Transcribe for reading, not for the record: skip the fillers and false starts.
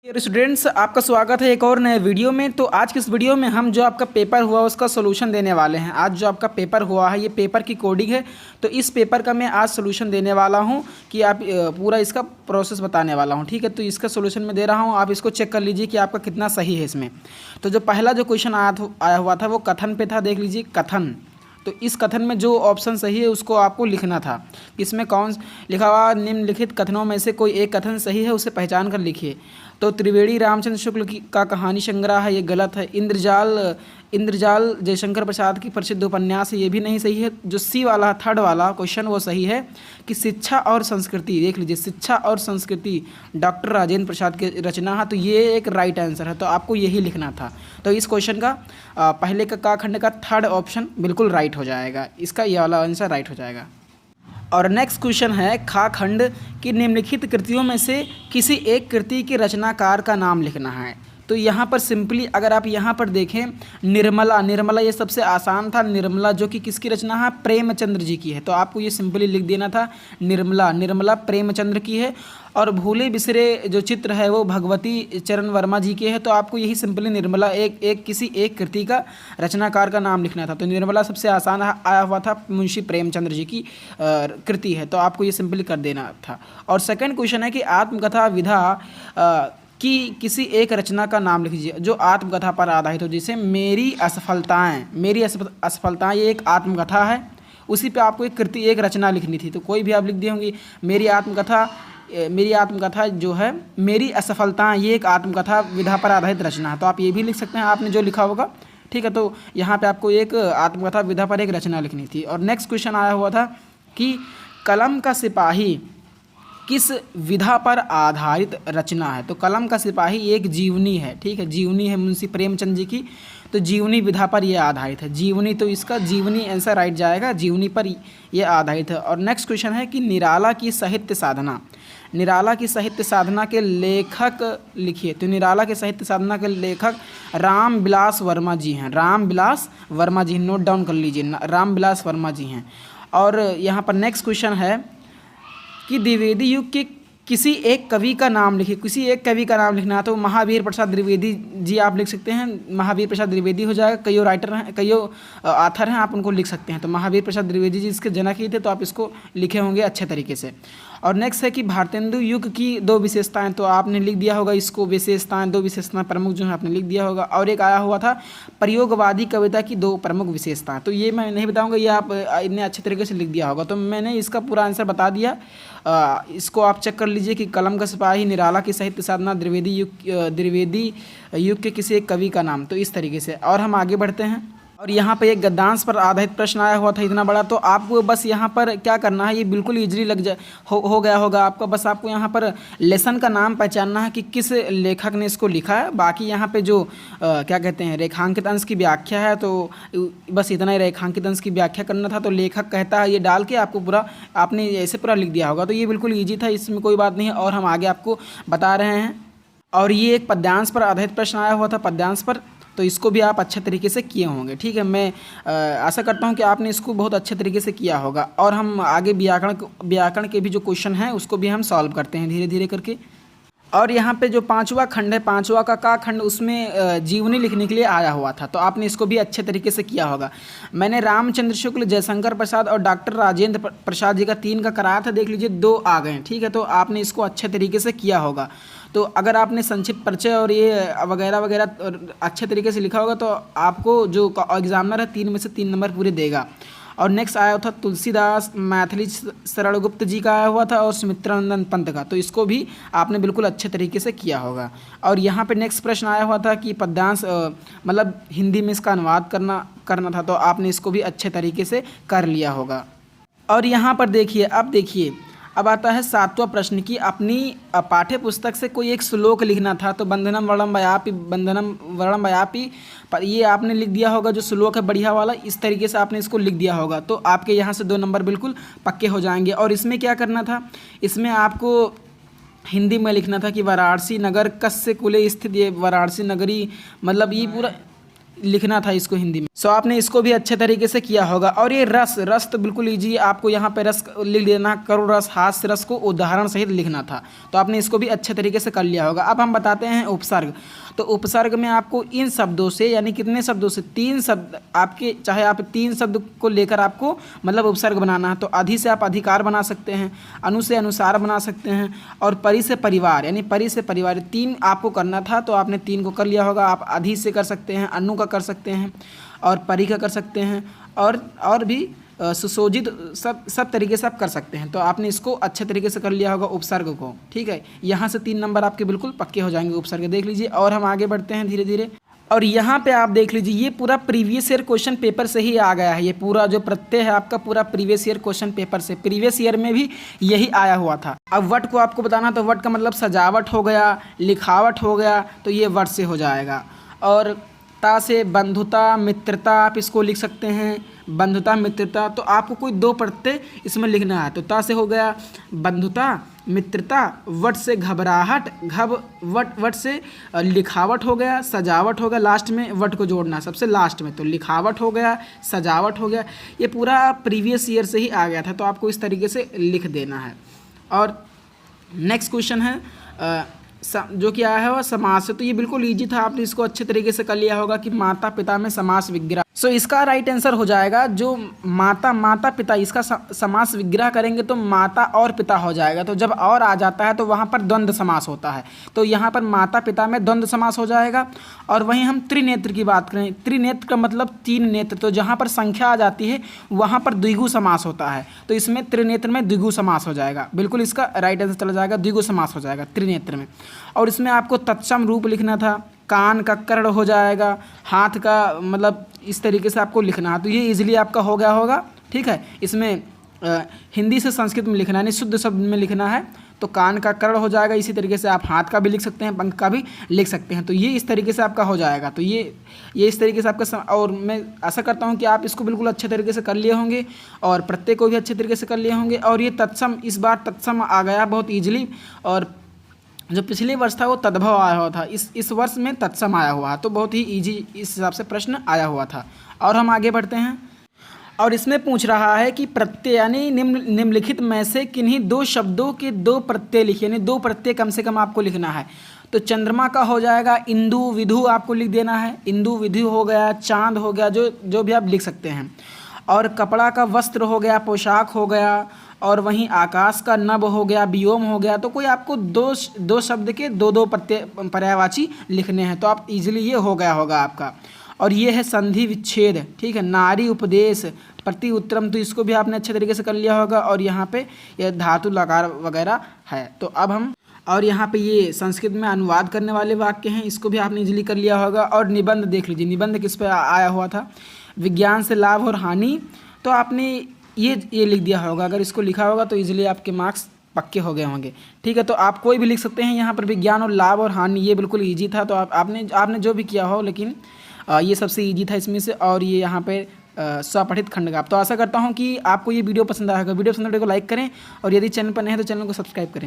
Students, आपका स्वागत है एक और नए वीडियो में। तो आज की इस वीडियो में हम जो आपका पेपर हुआ उसका सोल्यूशन देने वाले हैं। आज जो आपका पेपर हुआ है ये पेपर की कोडिंग है, तो इस पेपर का मैं आज सोल्यूशन देने वाला हूं कि आप पूरा इसका प्रोसेस बताने वाला हूं। ठीक है, तो इसका सोल्यूशन मैं दे रहा हूं, आप इसको चेक कर लीजिए कि आपका कितना सही है इसमें। तो जो पहला जो क्वेश्चन आया हुआ था वो कथन पे था। देख लीजिए कथन। तो इस कथन में जो ऑप्शन सही है उसको आपको लिखना था। इसमें कौन लिखा हुआ निम्नलिखित कथनों में से कोई एक कथन सही है, उसे पहचान कर लिखिए। तो त्रिवेणी रामचंद्र शुक्ल का कहानी संग्रह है, ये गलत है। इंद्रजाल जयशंकर प्रसाद की प्रसिद्ध उपन्यास है, ये भी नहीं सही है। जो सी वाला थर्ड वाला क्वेश्चन वो सही है कि शिक्षा और संस्कृति, देख लीजिए शिक्षा और संस्कृति डॉक्टर राजेंद्र प्रसाद की रचना है, तो ये एक राइट आंसर है। तो आपको यही लिखना था। तो इस क्वेश्चन का पहले का खंड का थर्ड ऑप्शन बिल्कुल राइट हो जाएगा, इसका ये वाला आंसर राइट हो जाएगा। और नेक्स्ट क्वेश्चन है खा खंड की निम्नलिखित कृतियों में से किसी एक कृति के रचनाकार का नाम लिखना है। तो यहाँ पर सिंपली अगर आप यहाँ पर देखें निर्मला ये सबसे आसान था। निर्मला जो कि किसकी रचना है, प्रेमचंद्र जी की है। तो आपको ये सिंपली लिख देना था निर्मला प्रेमचंद्र की है। और भूले बिसरे जो चित्र है वो भगवती चरण वर्मा जी के है। तो आपको यही सिंपली निर्मला किसी एक कृति का रचनाकार का नाम लिखना था। तो निर्मला सबसे आसान आया हुआ था, मुंशी प्रेमचंद्र जी की कृति है। तो आपको ये सिंपली कर देना था। और सेकंड क्वेश्चन है कि आत्मकथा विधा कि किसी एक रचना का नाम लिख दीजिए जो आत्मकथा पर आधारित हो। जैसे मेरी असफलताएं ये एक आत्मकथा है, उसी पे आपको एक कृति एक रचना लिखनी थी। तो कोई भी आप लिख दिए होंगे मेरी आत्मकथा जो है मेरी असफलताएं, ये एक आत्मकथा विधा पर आधारित रचना है। तो आप ये भी लिख सकते हैं आपने जो लिखा होगा। ठीक है, तो यहाँ पे आपको एक आत्मकथा विधा पर एक रचना लिखनी थी। और नेक्स्ट क्वेश्चन आया हुआ था कि कलम का सिपाही किस विधा पर आधारित रचना है। तो कलम का सिपाही एक जीवनी है। ठीक है, जीवनी है मुंशी प्रेमचंद जी की, तो जीवनी विधा पर यह आधारित है। जीवनी, तो इसका जीवनी आंसर राइट जाएगा, जीवनी पर यह आधारित है। और नेक्स्ट क्वेश्चन है कि निराला की साहित्य साधना के लेखक लिखिए। तो निराला के साहित्य साधना के लेखक रामविलास वर्मा जी हैं। नोट डाउन कर लीजिए, रामविलास वर्मा जी हैं। और यहाँ पर नेक्स्ट क्वेश्चन है कि द्विवेदी युग के किसी एक कवि का नाम लिखिए। किसी एक कवि का नाम लिखना है तो महावीर प्रसाद द्विवेदी जी आप लिख सकते हैं, महावीर प्रसाद द्विवेदी हो जाएगा। कईयों राइटर हैं, कईयों ऑथर हैं, आप उनको लिख सकते हैं। तो महावीर प्रसाद द्विवेदी जी इसके जनक ही थे, तो आप इसको लिखे होंगे अच्छे तरीके से। और नेक्स्ट है कि भारतेंदु युग की दो विशेषताएं, तो आपने लिख दिया होगा इसको, दो विशेषताएं प्रमुख जो है आपने लिख दिया होगा। और एक आया हुआ था प्रयोगवादी कविता की दो प्रमुख विशेषताएं, तो ये मैं नहीं बताऊंगा, ये आप इतने अच्छे तरीके से लिख दिया होगा। तो मैंने इसका पूरा आंसर बता दिया। इसको आप चेक कर लीजिए कि कलम का सिपाही, निराला की साहित्य साधना, द्विवेदी युग के किसी एक कवि का नाम। तो इस तरीके से और हम आगे बढ़ते हैं। और यहाँ पे एक गद्यांश पर आधारित प्रश्न आया हुआ था इतना बड़ा, तो आपको बस यहाँ पर क्या करना है, ये बिल्कुल ईजिली हो गया होगा आपका। बस आपको यहाँ पर लेसन का नाम पहचानना है कि किस लेखक ने इसको लिखा है। बाकी यहाँ पे जो क्या कहते हैं रेखांकित अंश की व्याख्या है, तो बस इतना ही रेखांकित अंश की व्याख्या करना था। तो लेखक कहता है ये डाल के आपको पूरा आपने ऐसे पूरा लिख दिया होगा। तो ये बिल्कुल ईजी था, इसमें कोई बात नहीं है। और हम आगे आपको बता रहे हैं। और ये एक पद्यांश पर आधारित प्रश्न आया हुआ था, पद्यांश पर, तो इसको भी आप अच्छे तरीके से किए होंगे। ठीक है, मैं आशा करता हूं कि आपने इसको बहुत अच्छे तरीके से किया होगा। और हम आगे व्याकरण के भी जो क्वेश्चन हैं उसको भी हम सॉल्व करते हैं धीरे धीरे करके। और यहाँ पे जो पांचवा खंड है, पांचवा का खंड, उसमें जीवनी लिखने के लिए आया हुआ था, तो आपने इसको भी अच्छे तरीके से किया होगा। मैंने रामचंद्र शुक्ल, जयशंकर प्रसाद और डॉक्टर राजेंद्र प्रसाद जी का 3 का कराया था, देख लीजिए 2 आ गए। ठीक है, तो आपने इसको अच्छे तरीके से किया होगा। तो अगर आपने संक्षिप्त परिचय और ये वगैरह वगैरह अच्छे तरीके से लिखा होगा तो आपको जो एग्जामिनर है 3 में से 3 नंबर पूरे देगा। और नेक्स्ट आया था तुलसीदास मैथिली शरण गुप्त जी का आया हुआ था और सुमित्रानंदन पंत का, तो इसको भी आपने बिल्कुल अच्छे तरीके से किया होगा। और यहाँ पे नेक्स्ट प्रश्न आया हुआ था कि पद्यांश मतलब हिंदी में इसका अनुवाद करना था, तो आपने इसको भी अच्छे तरीके से कर लिया होगा। और यहाँ पर देखिए अब आता है 7वां प्रश्न की अपनी पाठ्य पुस्तक से कोई एक श्लोक लिखना था। तो बंधनम वर्णम वयापि पर ये आपने लिख दिया होगा, जो श्लोक है बढ़िया वाला, इस तरीके से आपने इसको लिख दिया होगा। तो आपके यहाँ से 2 नंबर बिल्कुल पक्के हो जाएंगे। और इसमें क्या करना था, इसमें आपको हिंदी में लिखना था कि वाराणसी नगर कस्य कुले स्थित, ये वाराणसी नगरी मतलब ये पूरा लिखना था इसको हिंदी में। सो आपने इसको भी अच्छे तरीके से किया होगा। और ये रस, रस तो बिल्कुल ईजी, आपको यहाँ पे रस लिख देना, करो रस, हाथ से रस को उदाहरण सहित लिखना था। तो आपने इसको भी अच्छे तरीके से कर लिया होगा। अब हम बताते हैं उपसर्ग। तो उपसर्ग में आपको इन शब्दों से, यानी कितने शब्दों से, 3 शब्द आपके, चाहे आप 3 शब्द को लेकर आपको मतलब उपसर्ग बनाना है। तो अधि से आप अधिकार बना सकते हैं, अनु से अनुसार बना सकते हैं, और परि से परिवार, यानी परि से परिवार, 3 आपको करना था। तो आपने 3 को कर लिया होगा। आप अधि से कर सकते हैं, अनु का कर सकते हैं, और परि का कर सकते हैं, और भी सुशोभित, सब तरीके से आप कर सकते हैं। तो आपने इसको अच्छे तरीके से कर लिया होगा उपसर्ग को, ठीक है। यहाँ से 3 नंबर आपके बिल्कुल पक्के हो जाएंगे उपसर्ग, देख लीजिए। और हम आगे बढ़ते हैं धीरे धीरे। और यहाँ पे आप देख लीजिए, ये पूरा प्रीवियस ईयर क्वेश्चन पेपर से ही आ गया है। ये पूरा जो प्रत्यय है आपका पूरा प्रीवियस ईयर क्वेश्चन पेपर से, प्रीवियस ईयर में भी यही आया हुआ था। अब वट को आपको बताना, तो वट का मतलब सजावट हो गया, लिखावट हो गया, तो ये वट से हो जाएगा। और ता से बंधुता, मित्रता, आप इसको लिख सकते हैं, बंधुता, मित्रता। तो आपको कोई 2 प्रत्यय इसमें लिखना है। तो ता से हो गया बंधुता, मित्रता, वट से घबराहट, वट से लिखावट हो गया, सजावट हो गया, लास्ट में वट को जोड़ना है सबसे लास्ट में। तो लिखावट हो गया, सजावट हो गया, ये पूरा प्रीवियस ईयर से ही आ गया था। तो आपको इस तरीके से लिख देना है। और नेक्स्ट क्वेश्चन है जो कि आया है वह समास से। तो ये बिल्कुल इजी था, आपने इसको अच्छे तरीके से कर लिया होगा कि माता पिता में समास विग्रह। सो इसका राइट आंसर हो जाएगा जो माता पिता, इसका समास विग्रह करेंगे तो माता और पिता हो जाएगा। तो जब और आ जाता है तो वहाँ पर द्वंद्व समास होता है। तो यहाँ पर माता पिता में द्वंद्व समास हो जाएगा। और वहीं हम त्रिनेत्र की बात करें, त्रिनेत्र का मतलब 3 नेत्र। तो जहाँ पर संख्या आ जाती है वहाँ पर द्विगु समास होता है। तो इसमें त्रिनेत्र में द्विगु समास हो जाएगा, बिल्कुल इसका राइट आंसर चला जाएगा, द्विगु समास हो जाएगा त्रिनेत्र में। और इसमें आपको तत्सम रूप लिखना था, कान का कर्ण हो जाएगा, हाथ का मतलब इस तरीके से आपको लिखना है। तो ये इजीली आपका हो गया होगा, ठीक है। इसमें हिंदी से संस्कृत में लिखना है, यानी शुद्ध शब्द में लिखना है। तो कान का कर्ण हो जाएगा। इसी तरीके से आप हाथ का भी लिख सकते हैं, पंख का भी लिख सकते हैं। तो ये इस तरीके से आपका हो जाएगा। तो ये इस तरीके से आपका और मैं आशा करता हूँ कि आप इसको बिल्कुल अच्छे तरीके से कर लिए होंगे और प्रत्येक को भी अच्छे तरीके से कर लिए होंगे। और ये तत्सम, इस बार तत्सम आ गया बहुत ईजिली। और जो पिछले वर्ष था वो तद्भव आया हुआ था, इस वर्ष में तत्सम आया हुआ है। तो बहुत ही इजी इस हिसाब से प्रश्न आया हुआ था। और हम आगे बढ़ते हैं। और इसमें पूछ रहा है कि प्रत्यय, यानी निम्नलिखित में से किन्हीं 2 शब्दों के 2 प्रत्यय लिखिए, यानी 2 प्रत्यय कम से कम आपको लिखना है। तो चंद्रमा का हो जाएगा इंदु विधु, आपको लिख देना है। इंदु विधु हो गया, चांद हो गया, जो भी आप लिख सकते हैं। और कपड़ा का वस्त्र हो गया, पोशाक हो गया। और वहीं आकाश का नभ हो गया, व्योम हो गया। तो कोई आपको दो शब्द के 2 प्रत्यय पर्यायवाची लिखने हैं। तो आप इजीली ये हो गया होगा आपका। और ये है संधि विच्छेद, ठीक है। नारी उपदेश, प्रति उत्तरम, तो इसको भी आपने अच्छे तरीके से कर लिया होगा। और यहाँ पे ये धातु लकार वगैरह है। तो अब हम, और यहाँ पे ये संस्कृत में अनुवाद करने वाले वाक्य हैं, इसको भी आपने इजीली कर लिया होगा। और निबंध देख लीजिए, निबंध किस पे आया हुआ था, विज्ञान से लाभ और हानि। तो आपने ये लिख दिया होगा। अगर इसको लिखा होगा तो इजीली आपके मार्क्स पक्के हो गए होंगे, ठीक है। तो आप कोई भी लिख सकते हैं यहाँ पर, विज्ञान और लाभ और हानि, ये बिल्कुल इजी था। तो आपने जो भी किया हो, लेकिन ये सबसे इजी था इसमें से। और ये यहाँ पे स्वपठित खंडगाप। तो आशा करता हूँ कि आपको ये वीडियो पसंद आएगा। वीडियो पसंद आए तो लाइक करें, और यदि चैनल पर नए हैं तो चैनल को सब्सक्राइब करें।